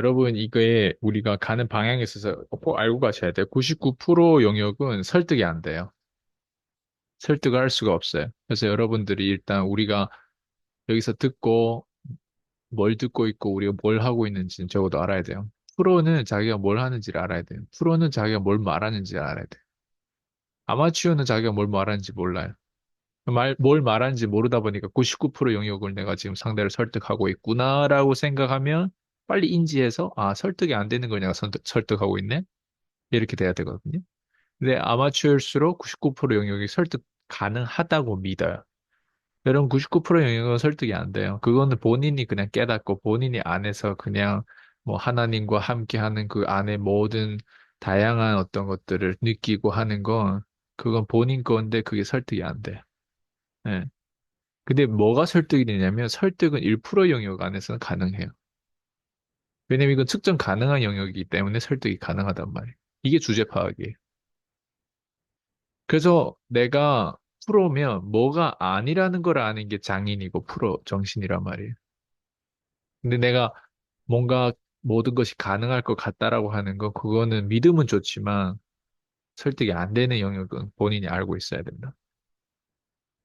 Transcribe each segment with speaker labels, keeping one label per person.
Speaker 1: 여러분, 이거에 우리가 가는 방향에 있어서 꼭 알고 가셔야 돼요. 99% 영역은 설득이 안 돼요. 설득을 할 수가 없어요. 그래서 여러분들이 일단 우리가 여기서 듣고 뭘 듣고 있고 우리가 뭘 하고 있는지는 적어도 알아야 돼요. 프로는 자기가 뭘 하는지를 알아야 돼요. 프로는 자기가 뭘 말하는지를 알아야 돼요. 아마추어는 자기가 뭘 말하는지 몰라요. 뭘 말하는지 모르다 보니까 99% 영역을 내가 지금 상대를 설득하고 있구나라고 생각하면 빨리 인지해서 아, 설득이 안 되는 걸 내가 설득하고 있네? 이렇게 돼야 되거든요. 근데 아마추어일수록 99% 영역이 설득 가능하다고 믿어요. 여러분 99% 영역은 설득이 안 돼요. 그거는 본인이 그냥 깨닫고 본인이 안에서 그냥 뭐 하나님과 함께하는 그 안에 모든 다양한 어떤 것들을 느끼고 하는 건 그건 본인 건데 그게 설득이 안 돼요. 예. 근데 뭐가 설득이 되냐면 설득은 1% 영역 안에서는 가능해요. 왜냐면 이건 측정 가능한 영역이기 때문에 설득이 가능하단 말이에요. 이게 주제 파악이에요. 그래서 내가 프로면 뭐가 아니라는 걸 아는 게 장인이고 프로 정신이란 말이에요. 근데 내가 뭔가 모든 것이 가능할 것 같다라고 하는 건 그거는 믿음은 좋지만 설득이 안 되는 영역은 본인이 알고 있어야 된다.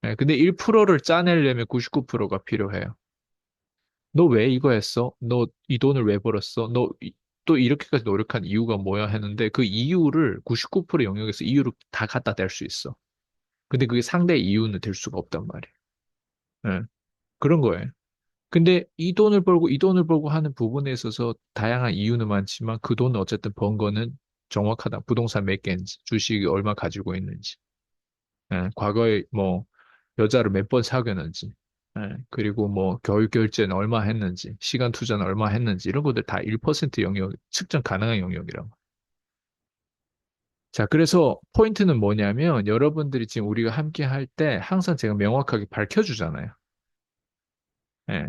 Speaker 1: 네, 근데 1%를 짜내려면 99%가 필요해요. 너 왜 이거 했어? 너 이 돈을 왜 벌었어? 너 또 이렇게까지 노력한 이유가 뭐야? 했는데 그 이유를 99% 영역에서 이유를 다 갖다 댈 수 있어. 근데 그게 상대의 이유는 될 수가 없단 말이에요. 예, 그런 거예요. 근데 이 돈을 벌고 이 돈을 벌고 하는 부분에 있어서 다양한 이유는 많지만 그 돈은 어쨌든 번 거는 정확하다. 부동산 몇 개인지, 주식이 얼마 가지고 있는지, 과거에 뭐 여자를 몇 번 사귀었는지, 그리고 뭐 교육 결제는 얼마 했는지, 시간 투자는 얼마 했는지 이런 것들 다 1% 영역, 측정 가능한 영역이라고. 자, 그래서 포인트는 뭐냐면 여러분들이 지금 우리가 함께 할 때 항상 제가 명확하게 밝혀주잖아요. 예.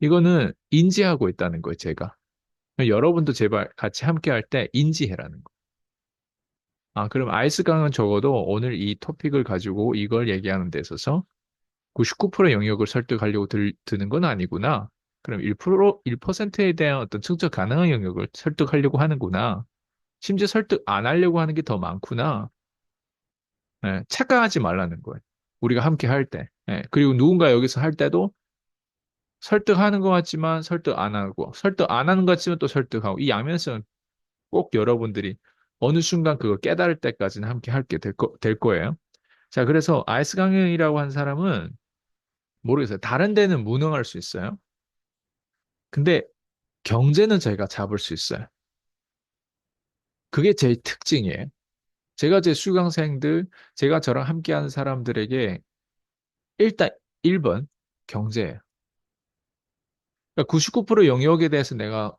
Speaker 1: 이거는 인지하고 있다는 거예요, 제가. 여러분도 제발 같이 함께 할 때 인지해라는 거. 아, 그럼 아이스 강은 적어도 오늘 이 토픽을 가지고 이걸 얘기하는 데 있어서 99% 영역을 설득하려고 드는 건 아니구나. 그럼 1%에 대한 어떤 측정 가능한 영역을 설득하려고 하는구나. 심지어 설득 안 하려고 하는 게 더 많구나. 착각하지 말라는 거예요. 우리가 함께 할 때. 그리고 누군가 여기서 할 때도 설득하는 것 같지만 설득 안 하고, 설득 안 하는 것 같지만 또 설득하고, 이 양면성은 꼭 여러분들이 어느 순간 그걸 깨달을 때까지는 함께 할게 될 거예요. 자, 그래서 아이스 강령이라고 한 사람은 모르겠어요. 다른 데는 무능할 수 있어요. 근데 경제는 저희가 잡을 수 있어요. 그게 제 특징이에요. 제가 제 수강생들, 제가 저랑 함께 하는 사람들에게 일단 1번 경제예요. 그러니까 99% 영역에 대해서 내가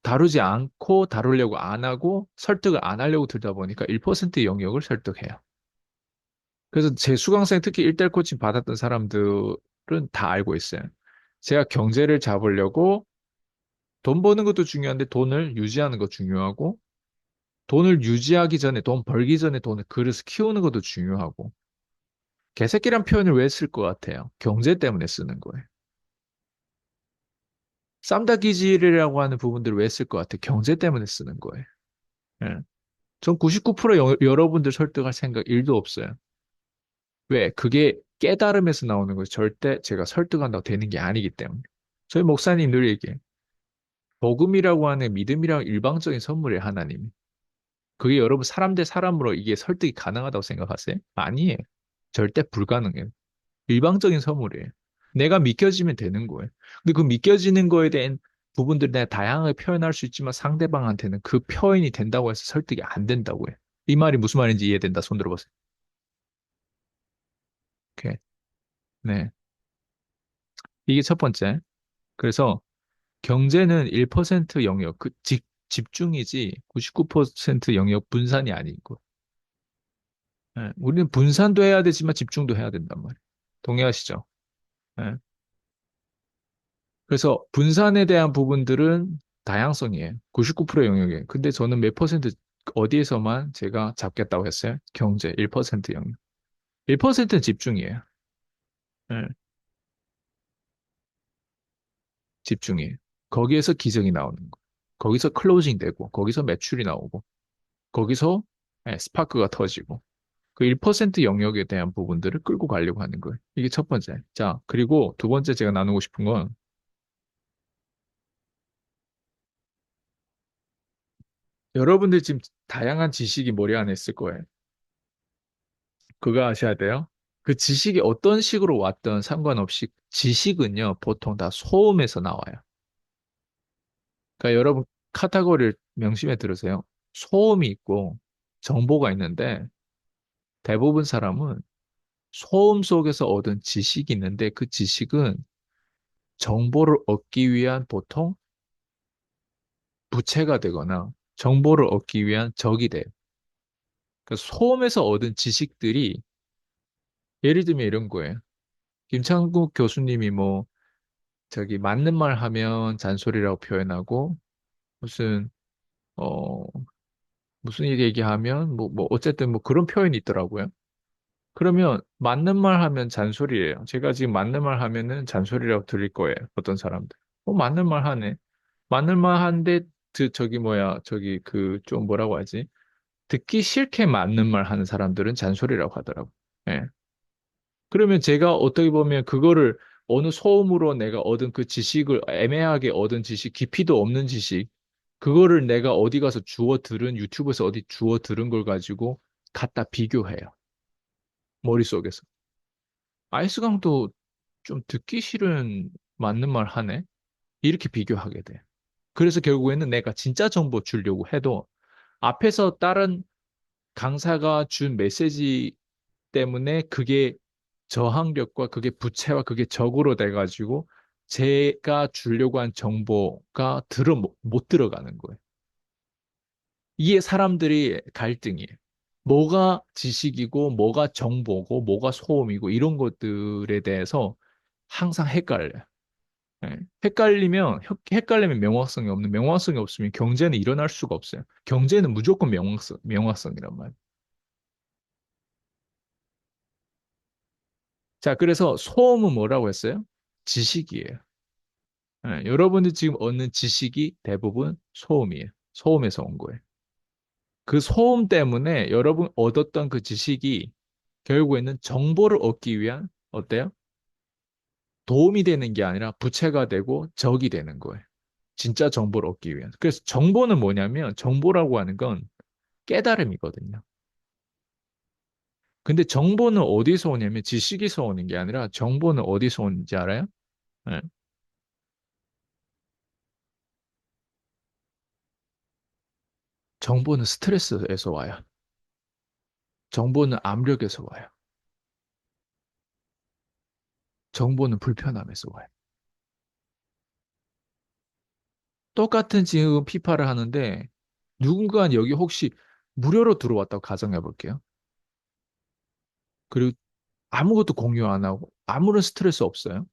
Speaker 1: 다루지 않고 다루려고 안 하고 설득을 안 하려고 들다 보니까 1% 영역을 설득해요. 그래서 제 수강생 특히 1대1 코칭 받았던 사람들은 다 알고 있어요. 제가 경제를 잡으려고 돈 버는 것도 중요한데 돈을 유지하는 거 중요하고 돈을 유지하기 전에 돈 벌기 전에 돈을 그릇 키우는 것도 중요하고 개새끼란 표현을 왜 쓸 것 같아요? 경제 때문에 쓰는 거예요. 쌈닭기질이라고 하는 부분들을 왜 쓸 것 같아요? 경제 때문에 쓰는 거예요. 예. 전 99% 여러분들 설득할 생각 1도 없어요. 왜? 그게 깨달음에서 나오는 거예요. 절대 제가 설득한다고 되는 게 아니기 때문에. 저희 목사님 늘 얘기해요. 복음이라고 하는 믿음이랑 일방적인 선물이에요, 하나님이. 그게 여러분 사람 대 사람으로 이게 설득이 가능하다고 생각하세요? 아니에요. 절대 불가능해요. 일방적인 선물이에요. 내가 믿겨지면 되는 거예요. 근데 그 믿겨지는 거에 대한 부분들 내가 다양하게 표현할 수 있지만 상대방한테는 그 표현이 된다고 해서 설득이 안 된다고 해요. 이 말이 무슨 말인지 이해된다. 손 들어보세요. 오케이. 네. 이게 첫 번째. 그래서 경제는 1% 영역, 집중이지 99% 영역 분산이 아니고. 우리는 분산도 해야 되지만 집중도 해야 된단 말이에요. 동의하시죠? 예. 그래서 분산에 대한 부분들은 다양성이에요. 99% 영역이에요. 근데 저는 몇 퍼센트 어디에서만 제가 잡겠다고 했어요? 경제 1% 영역. 1%는 집중이에요. 예, 집중이에요. 거기에서 기적이 나오는 거. 거기서 클로징 되고, 거기서 매출이 나오고, 거기서 스파크가 터지고, 그 1% 영역에 대한 부분들을 끌고 가려고 하는 거예요. 이게 첫 번째. 자, 그리고 두 번째 제가 나누고 싶은 건 여러분들 지금 다양한 지식이 머리 안에 있을 거예요. 그거 아셔야 돼요. 그 지식이 어떤 식으로 왔든 상관없이 지식은요, 보통 다 소음에서 나와요. 그러니까 여러분 카테고리를 명심해 들으세요. 소음이 있고 정보가 있는데 대부분 사람은 소음 속에서 얻은 지식이 있는데 그 지식은 정보를 얻기 위한 보통 부채가 되거나 정보를 얻기 위한 적이 돼요. 그러니까 소음에서 얻은 지식들이 예를 들면 이런 거예요. 김창국 교수님이 뭐 저기 맞는 말 하면 잔소리라고 표현하고 무슨 어 무슨 일 얘기하면 뭐 어쨌든 뭐 그런 표현이 있더라고요. 그러면 맞는 말 하면 잔소리예요. 제가 지금 맞는 말 하면은 잔소리라고 들릴 거예요. 어떤 사람들. 맞는 말 하네. 맞는 말 하는데 저기 뭐야 저기 그 좀 뭐라고 하지? 듣기 싫게 맞는 말 하는 사람들은 잔소리라고 하더라고. 예. 그러면 제가 어떻게 보면 그거를 어느 소음으로 내가 얻은 그 지식을 애매하게 얻은 지식, 깊이도 없는 지식, 그거를 내가 어디 가서 주워 들은 유튜브에서 어디 주워 들은 걸 가지고 갖다 비교해요. 머릿속에서. 아이스강도 좀 듣기 싫은 맞는 말 하네. 이렇게 비교하게 돼. 그래서 결국에는 내가 진짜 정보 주려고 해도 앞에서 다른 강사가 준 메시지 때문에 그게 저항력과 그게 부채와 그게 적으로 돼가지고 제가 주려고 한 정보가 못 들어가는 거예요. 이게 사람들이 갈등이에요. 뭐가 지식이고, 뭐가 정보고, 뭐가 소음이고, 이런 것들에 대해서 항상 헷갈려요. 예. 헷갈리면 명확성이 없으면 경제는 일어날 수가 없어요. 경제는 무조건 명확성이란 말이에요. 자, 그래서 소음은 뭐라고 했어요? 지식이에요. 예, 여러분이 지금 얻는 지식이 대부분 소음이에요. 소음에서 온 거예요. 그 소음 때문에 여러분 얻었던 그 지식이 결국에는 정보를 얻기 위한, 어때요? 도움이 되는 게 아니라 부채가 되고 적이 되는 거예요. 진짜 정보를 얻기 위한. 그래서 정보는 뭐냐면, 정보라고 하는 건 깨달음이거든요. 근데 정보는 어디서 오냐면 지식에서 오는 게 아니라 정보는 어디서 오는지 알아요? 예. 정보는 스트레스에서 와요. 정보는 압력에서 와요. 정보는 불편함에서 와요. 똑같은 지금 피파를 하는데 누군가 여기 혹시 무료로 들어왔다고 가정해 볼게요. 그리고 아무것도 공유 안 하고 아무런 스트레스 없어요.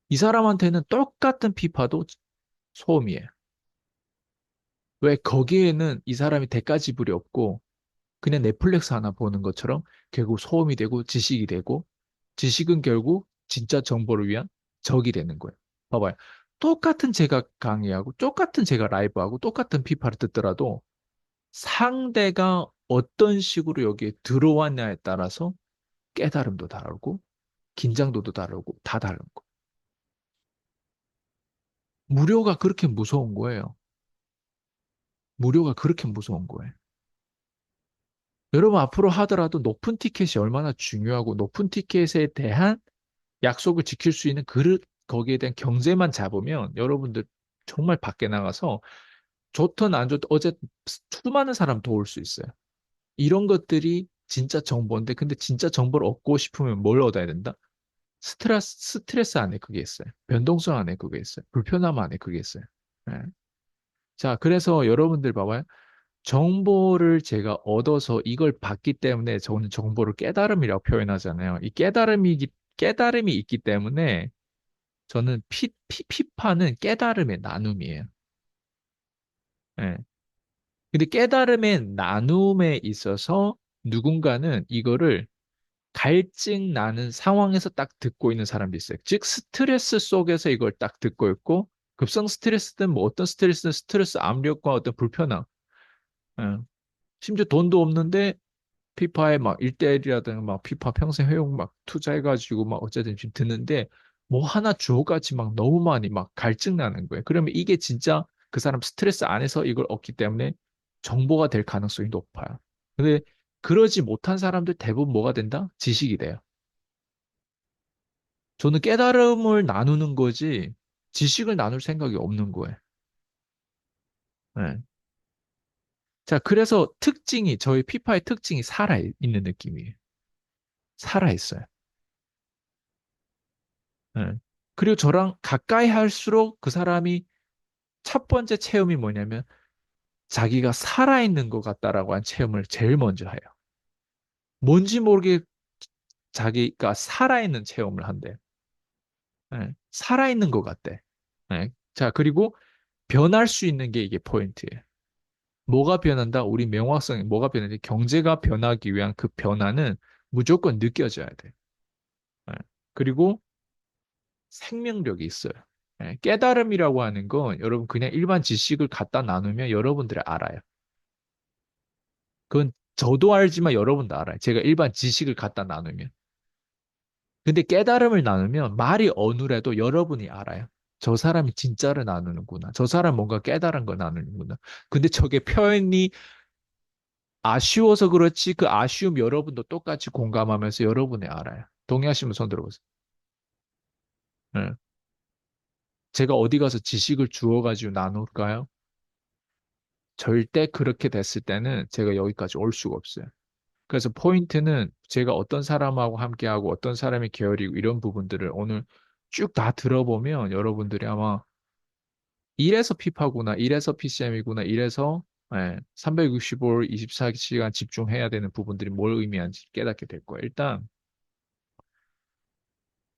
Speaker 1: 이 사람한테는 똑같은 피파도 소음이에요. 왜 거기에는 이 사람이 대가 지불이 없고 그냥 넷플릭스 하나 보는 것처럼 결국 소음이 되고 지식이 되고 지식은 결국 진짜 정보를 위한 적이 되는 거예요. 봐봐요. 똑같은 제가 강의하고 똑같은 제가 라이브하고 똑같은 피파를 듣더라도 상대가 어떤 식으로 여기에 들어왔냐에 따라서 깨달음도 다르고 긴장도도 다르고 다 다른 거. 무료가 그렇게 무서운 거예요. 무료가 그렇게 무서운 거예요. 여러분 앞으로 하더라도 높은 티켓이 얼마나 중요하고 높은 티켓에 대한 약속을 지킬 수 있는 거기에 대한 경제만 잡으면 여러분들 정말 밖에 나가서 좋든 안 좋든 어제 수많은 사람 도울 수 있어요. 이런 것들이 진짜 정보인데 근데 진짜 정보를 얻고 싶으면 뭘 얻어야 된다? 스트레스 안에 그게 있어요. 변동성 안에 그게 있어요. 불편함 안에 그게 있어요. 예. 자, 그래서 여러분들 봐봐요. 정보를 제가 얻어서 이걸 받기 때문에 저는 정보를 깨달음이라고 표현하잖아요. 깨달음이 있기 때문에 저는 피파는 깨달음의 나눔이에요. 예. 근데 깨달음의 나눔에 있어서 누군가는 이거를 갈증 나는 상황에서 딱 듣고 있는 사람도 있어요. 즉, 스트레스 속에서 이걸 딱 듣고 있고, 급성 스트레스든 뭐 어떤 스트레스든 스트레스 압력과 어떤 불편함. 예. 심지어 돈도 없는데 피파에 막 1대1이라든가 막 피파 평생 회용 막 투자해가지고 막 어쨌든 지금 드는데 뭐 하나 주어가지 막 너무 많이 막 갈증 나는 거예요. 그러면 이게 진짜 그 사람 스트레스 안에서 이걸 얻기 때문에 정보가 될 가능성이 높아요. 근데 그러지 못한 사람들 대부분 뭐가 된다? 지식이 돼요. 저는 깨달음을 나누는 거지 지식을 나눌 생각이 없는 거예요. 네. 자, 그래서 특징이 저희 피파의 특징이 살아있는 느낌이에요. 살아있어요. 네. 그리고 저랑 가까이 할수록 그 사람이 첫 번째 체험이 뭐냐면 자기가 살아있는 것 같다라고 한 체험을 제일 먼저 해요. 뭔지 모르게 자기가 살아있는 체험을 한대. 네. 살아있는 것 같대. 네. 자, 그리고 변할 수 있는 게 이게 포인트예요. 뭐가 변한다? 우리 명확성이 뭐가 변하지? 경제가 변하기 위한 그 변화는 무조건 느껴져야 돼. 네. 그리고 생명력이 있어요. 예, 깨달음이라고 하는 건 여러분 그냥 일반 지식을 갖다 나누면 여러분들이 알아요. 그건 저도 알지만 여러분도 알아요. 제가 일반 지식을 갖다 나누면. 근데 깨달음을 나누면 말이 어눌해도 여러분이 알아요. 저 사람이 진짜를 나누는구나. 저 사람 뭔가 깨달은 거 나누는구나. 근데 저게 표현이 아쉬워서 그렇지 그 아쉬움 여러분도 똑같이 공감하면서 여러분이 알아요. 동의하시면 손 들어보세요. 예. 제가 어디 가서 지식을 주어가지고 나눌까요? 절대 그렇게 됐을 때는 제가 여기까지 올 수가 없어요. 그래서 포인트는 제가 어떤 사람하고 함께하고 어떤 사람의 계열이고 이런 부분들을 오늘 쭉 다 들어보면 여러분들이 아마 이래서 피파구나, 이래서 PCM이구나, 이래서 365일 24시간 집중해야 되는 부분들이 뭘 의미하는지 깨닫게 될 거예요. 일단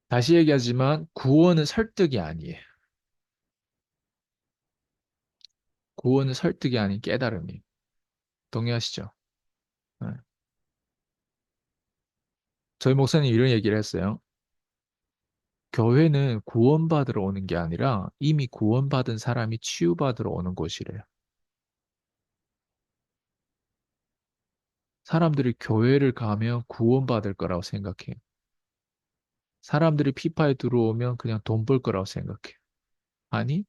Speaker 1: 다시 얘기하지만 구원은 설득이 아니에요. 구원은 설득이 아닌 깨달음이에요. 동의하시죠? 네. 저희 목사님 이런 얘기를 했어요. 교회는 구원받으러 오는 게 아니라 이미 구원받은 사람이 치유받으러 오는 곳이래요. 사람들이 교회를 가면 구원받을 거라고 생각해요. 사람들이 피파에 들어오면 그냥 돈 벌 거라고 생각해요. 아니,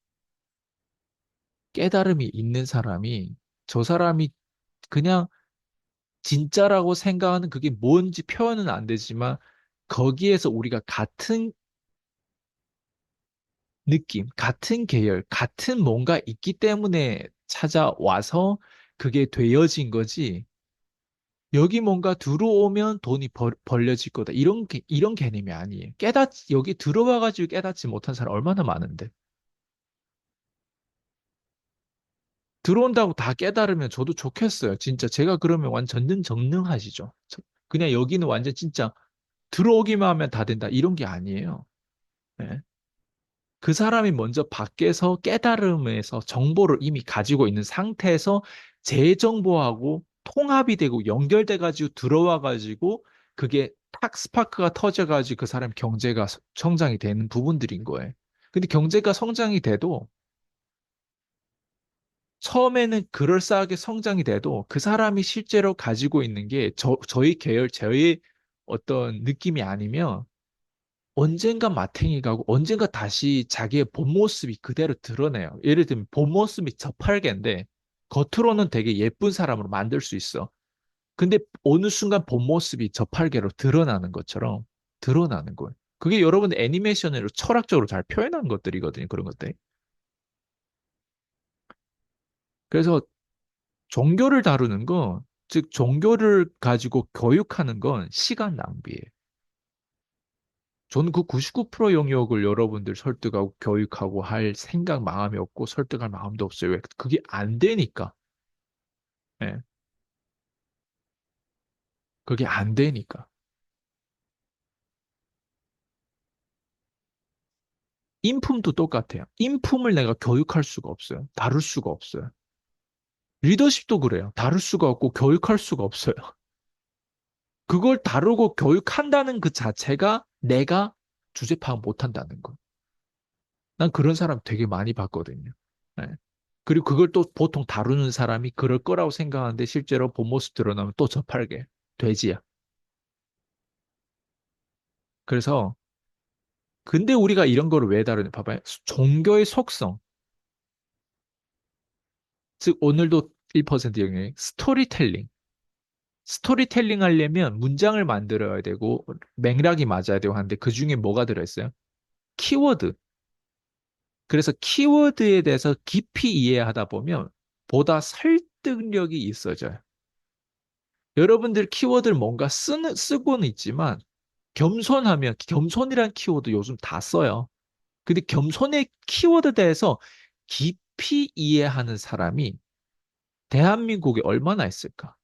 Speaker 1: 깨달음이 있는 사람이 저 사람이 그냥 진짜라고 생각하는 그게 뭔지 표현은 안 되지만 거기에서 우리가 같은 느낌, 같은 계열, 같은 뭔가 있기 때문에 찾아와서 그게 되어진 거지. 여기 뭔가 들어오면 돈이 벌려질 거다. 이런 개념이 아니에요. 여기 들어와가지고 깨닫지 못한 사람 얼마나 많은데. 들어온다고 다 깨달으면 저도 좋겠어요. 진짜 제가 그러면 완전 전능하시죠. 그냥 여기는 완전 진짜 들어오기만 하면 다 된다. 이런 게 아니에요. 네. 그 사람이 먼저 밖에서 깨달음에서 정보를 이미 가지고 있는 상태에서 제 정보하고 통합이 되고 연결돼 가지고 들어와 가지고 그게 탁 스파크가 터져 가지고 그 사람 경제가 성장이 되는 부분들인 거예요. 근데 경제가 성장이 돼도 처음에는 그럴싸하게 성장이 돼도 그 사람이 실제로 가지고 있는 게 저희 계열, 저희 어떤 느낌이 아니면 언젠가 마탱이 가고 언젠가 다시 자기의 본 모습이 그대로 드러내요. 예를 들면 본 모습이 저팔계인데 겉으로는 되게 예쁜 사람으로 만들 수 있어. 근데 어느 순간 본 모습이 저팔계로 드러나는 것처럼 드러나는 거예요. 그게 여러분 애니메이션으로 철학적으로 잘 표현한 것들이거든요. 그런 것들. 그래서 종교를 다루는 건, 즉 종교를 가지고 교육하는 건 시간 낭비예요. 저는 그 99% 영역을 여러분들 설득하고 교육하고 할 생각 마음이 없고 설득할 마음도 없어요. 왜? 그게 안 되니까. 예. 그게 안 되니까. 인품도 똑같아요. 인품을 내가 교육할 수가 없어요. 다룰 수가 없어요. 리더십도 그래요. 다룰 수가 없고 교육할 수가 없어요. 그걸 다루고 교육한다는 그 자체가 내가 주제 파악 못 한다는 거. 난 그런 사람 되게 많이 봤거든요. 네. 그리고 그걸 또 보통 다루는 사람이 그럴 거라고 생각하는데 실제로 본 모습 드러나면 또 저팔계, 돼지야. 그래서 근데 우리가 이런 거를 왜 다루냐? 봐봐요. 종교의 속성. 즉 오늘도 1% 영역 스토리텔링. 스토리텔링 하려면 문장을 만들어야 되고 맥락이 맞아야 되고 하는데 그 중에 뭐가 들어있어요? 키워드. 그래서 키워드에 대해서 깊이 이해하다 보면 보다 설득력이 있어져요. 여러분들 키워드를 뭔가 쓰고는 있지만 겸손하면 겸손이란 키워드 요즘 다 써요. 근데 겸손의 키워드에 대해서 깊이 이해하는 사람이 대한민국에 얼마나 있을까?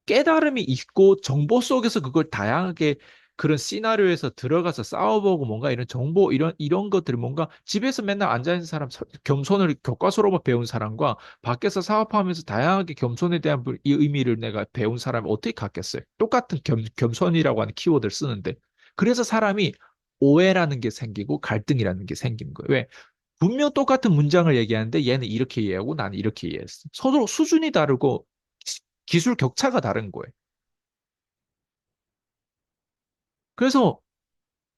Speaker 1: 깨달음이 있고 정보 속에서 그걸 다양하게 그런 시나리오에서 들어가서 싸워보고 뭔가 이런 정보 이런 것들을 뭔가 집에서 맨날 앉아 있는 사람 겸손을 교과서로만 배운 사람과 밖에서 사업하면서 다양하게 겸손에 대한 이 의미를 내가 배운 사람이 어떻게 같겠어요? 똑같은 겸손이라고 하는 키워드를 쓰는데 그래서 사람이 오해라는 게 생기고 갈등이라는 게 생기는 거예요. 왜? 분명 똑같은 문장을 얘기하는데 얘는 이렇게 이해하고 나는 이렇게 이해했어. 서로 수준이 다르고 기술 격차가 다른 거예요. 그래서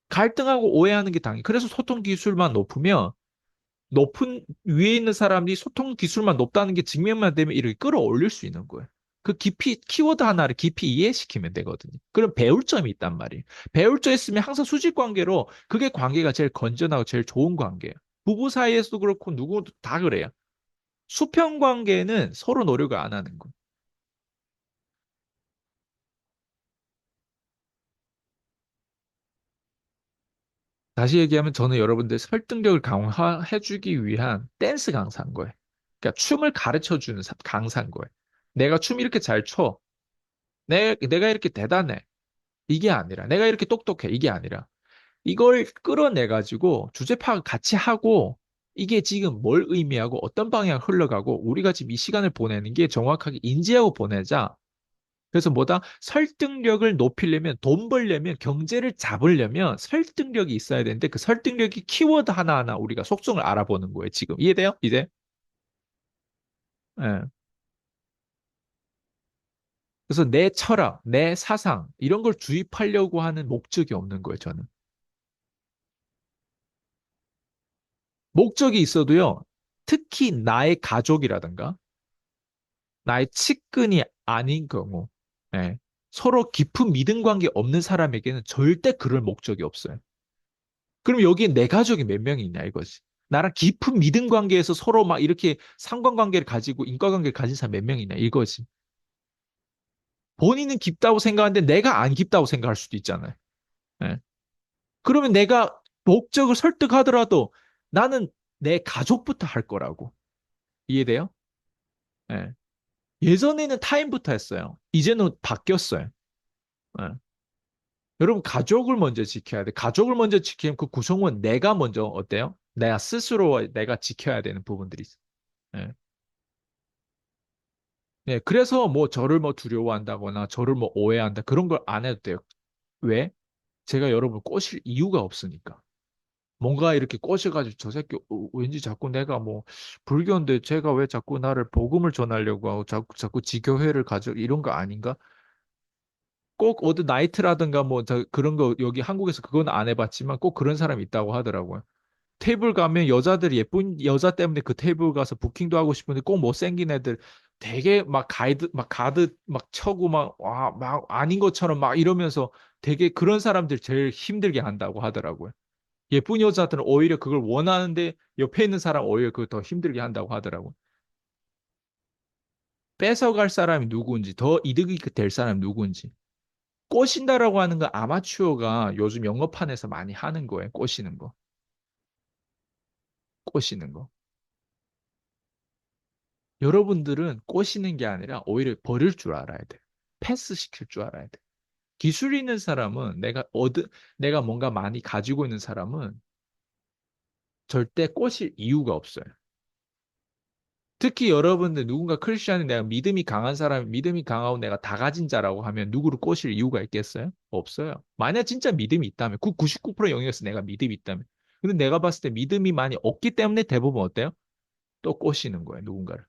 Speaker 1: 갈등하고 오해하는 게 당연히. 그래서 소통 기술만 높으면 높은 위에 있는 사람이 소통 기술만 높다는 게 증명만 되면 이렇게 끌어올릴 수 있는 거예요. 그 깊이 키워드 하나를 깊이 이해시키면 되거든요. 그럼 배울 점이 있단 말이에요. 배울 점 있으면 항상 수직 관계로 그게 관계가 제일 건전하고 제일 좋은 관계예요. 부부 사이에서도 그렇고 누구도 다 그래요. 수평 관계는 서로 노력을 안 하는 거예요. 다시 얘기하면 저는 여러분들 설득력을 강화해주기 위한 댄스 강사인 거예요. 그러니까 춤을 가르쳐주는 강사인 거예요. 내가 춤 이렇게 잘 춰. 내가 이렇게 대단해. 이게 아니라, 내가 이렇게 똑똑해. 이게 아니라, 이걸 끌어내가지고 주제 파악을 같이 하고, 이게 지금 뭘 의미하고 어떤 방향 흘러가고, 우리가 지금 이 시간을 보내는 게 정확하게 인지하고 보내자. 그래서 뭐다? 설득력을 높이려면, 돈 벌려면, 경제를 잡으려면 설득력이 있어야 되는데 그 설득력이 키워드 하나하나 우리가 속성을 알아보는 거예요, 지금. 이해돼요? 이제? 예. 그래서 내 철학, 내 사상, 이런 걸 주입하려고 하는 목적이 없는 거예요, 저는. 목적이 있어도요, 특히 나의 가족이라든가, 나의 측근이 아닌 경우, 예. 서로 깊은 믿음 관계 없는 사람에게는 절대 그럴 목적이 없어요. 그럼 여기에 내 가족이 몇 명이 있냐 이거지. 나랑 깊은 믿음 관계에서 서로 막 이렇게 상관관계를 가지고 인과관계를 가진 사람 몇 명이냐 이거지. 본인은 깊다고 생각하는데 내가 안 깊다고 생각할 수도 있잖아요. 예. 그러면 내가 목적을 설득하더라도 나는 내 가족부터 할 거라고. 이해돼요? 예. 예전에는 타인부터 했어요. 이제는 바뀌었어요. 예. 여러분, 가족을 먼저 지켜야 돼. 가족을 먼저 지키면 그 구성원 내가 먼저 어때요? 내가 스스로 내가 지켜야 되는 부분들이 있어. 예. 네, 그래서 뭐 저를 뭐 두려워한다거나 저를 뭐 오해한다 그런 걸 안 해도 돼요. 왜? 제가 여러분을 꼬실 이유가 없으니까. 뭔가 이렇게 꼬셔가지고 저 새끼 왠지 자꾸 내가 뭐 불교인데 제가 왜 자꾸 나를 복음을 전하려고 하고 자꾸 지교회를 가져 이런 거 아닌가? 꼭 어디 나이트라든가 뭐 그런 거 여기 한국에서 그건 안 해봤지만 꼭 그런 사람이 있다고 하더라고요. 테이블 가면 여자들이 예쁜 여자 때문에 그 테이블 가서 부킹도 하고 싶은데 꼭 못생긴 애들 되게 막 막 가드 막 쳐고 막, 와, 막 아닌 것처럼 막 이러면서 되게 그런 사람들 제일 힘들게 한다고 하더라고요. 예쁜 여자들은 오히려 그걸 원하는데 옆에 있는 사람 오히려 그걸 더 힘들게 한다고 하더라고요. 뺏어갈 사람이 누구인지 더 이득이 될 사람이 누구인지. 꼬신다라고 하는 건 아마추어가 요즘 영어판에서 많이 하는 거예요. 꼬시는 거. 꼬시는 거. 여러분들은 꼬시는 게 아니라 오히려 버릴 줄 알아야 돼. 패스 시킬 줄 알아야 돼. 기술 있는 사람은 내가 뭔가 많이 가지고 있는 사람은 절대 꼬실 이유가 없어요. 특히 여러분들 누군가 크리스천이 내가 믿음이 강한 사람, 믿음이 강하고 내가 다 가진 자라고 하면 누구를 꼬실 이유가 있겠어요? 없어요. 만약 진짜 믿음이 있다면, 그 99% 영역에서 내가 믿음이 있다면, 근데 내가 봤을 때 믿음이 많이 없기 때문에 대부분 어때요? 또 꼬시는 거예요, 누군가를.